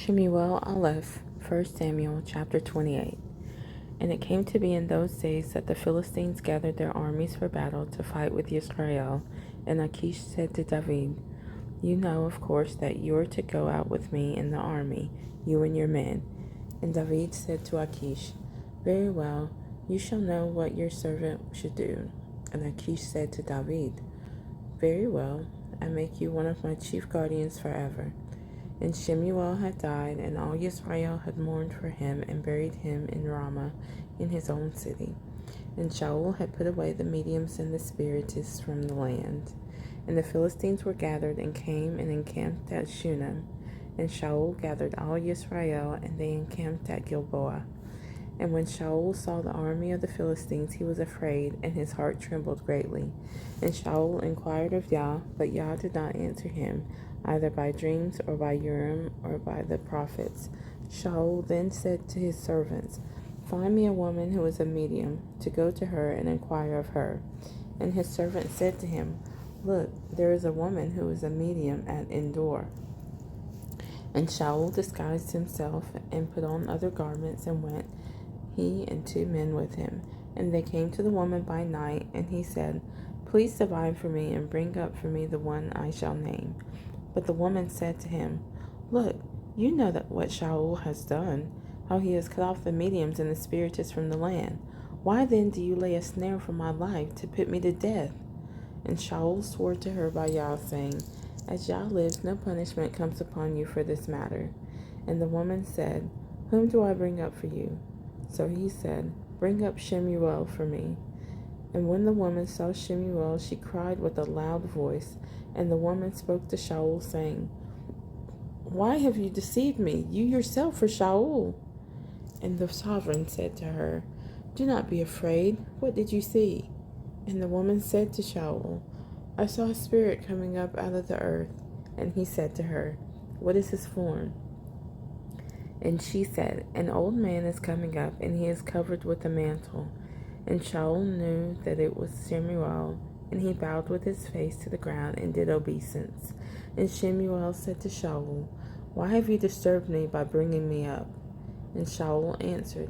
Shemu'ėl Aleph, 1 Samuel chapter 28. And it came to be in those days that the Philistines gathered their armies for battle to fight with Israel. And Achish said to David, "You know, of course, that you are to go out with me in the army, you and your men." And David said to Achish, "Very well, you shall know what your servant should do." And Achish said to David, "Very well, I make you one of my chief guardians forever." And Shemu'eel had died, and all Israel had mourned for him, and buried him in Ramah, in his own city. And Shaul had put away the mediums and the spiritists from the land. And the Philistines were gathered, and came and encamped at Shunem. And Shaul gathered all Israel, and they encamped at Gilboa. And when Shaul saw the army of the Philistines, he was afraid, and his heart trembled greatly. And Shaul inquired of Yah, but Yah did not answer him, either by dreams, or by Urim, or by the prophets. Shaul then said to his servants, "Find me a woman who is a medium, to go to her and inquire of her." And his servant said to him, "Look, there is a woman who is a medium at Endor." And Shaul disguised himself, and put on other garments, and went, he and 2 men with him. And they came to the woman by night, and he said, "Please divine for me, and bring up for me the one I shall name." But the woman said to him, "Look, you know that what Shaul has done, how he has cut off the mediums and the spiritists from the land. Why then do you lay a snare for my life, to put me to death?" And Shaul swore to her by Yah, saying, "As Yah lives, no punishment comes upon you for this matter." And the woman said, "Whom do I bring up for you?" So he said, "Bring up Shemu'eel for me." And when the woman saw Shemu'eel, she cried with a loud voice. And the woman spoke to Shaul, saying, "Why have you deceived me? You yourself are Shaul." And the sovereign said to her, "Do not be afraid. What did you see?" And the woman said to Shaul, "I saw a spirit coming up out of the earth." And he said to her, "What is his form?" And she said, "An old man is coming up, and he is covered with a mantle." And Shaul knew that it was Shemu'eel, and he bowed with his face to the ground, and did obeisance. And Shemu'eel said to Shaul, "Why have you disturbed me by bringing me up?" And Shaul answered,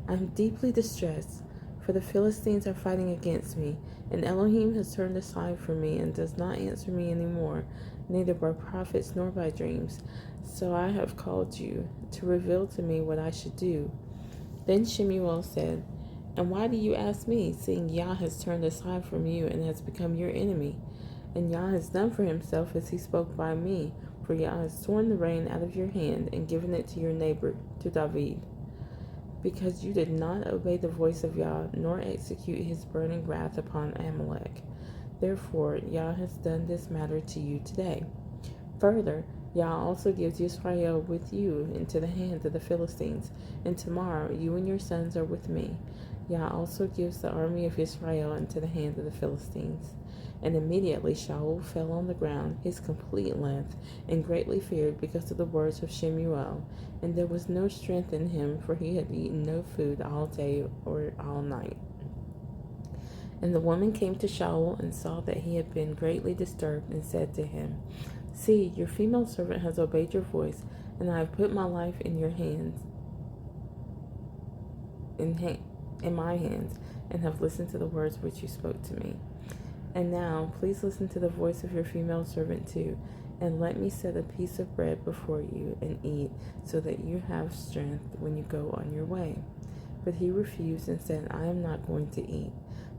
"I am deeply distressed, for the Philistines are fighting against me, and Elohim has turned aside from me, and does not answer me any more, neither by prophets nor by dreams. So I have called you, to reveal to me what I should do." Then Shemu'eel said, "And why do you ask me, seeing Yah has turned aside from you, and has become your enemy? And Yah has done for himself as he spoke by me, for Yah has torn the rein out of your hand, and given it to your neighbor, to David, because you did not obey the voice of Yah, nor execute his burning wrath upon Amalek. Therefore Yah has done this matter to you today. Further, Yah also gives Israel with you into the hand of the Philistines, and tomorrow you and your sons are with me. Yah also gives the army of Israel into the hand of the Philistines." And immediately Shaul fell on the ground, his complete length, and greatly feared because of the words of Shemu'eel. And there was no strength in him, for he had eaten no food all day or all night. And the woman came to Shaul, and saw that he had been greatly disturbed, and said to him, "See, your female servant has obeyed your voice, and I have put my life in your hands, in my hands, and have listened to the words which you spoke to me. And now, please listen to the voice of your female servant too, and let me set a piece of bread before you, and eat, so that you have strength when you go on your way." But he refused, and said, "I am not going to eat."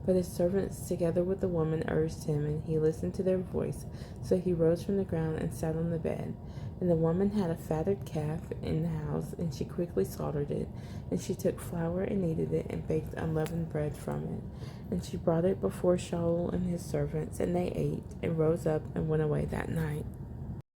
But his servants together with the woman urged him, and he listened to their voice. So he rose from the ground, and sat on the bed. And the woman had a fatted calf in the house, and she quickly slaughtered it. And she took flour and kneaded it, and baked unleavened bread from it. And she brought it before Shaul and his servants, and they ate, and rose up, and went away that night.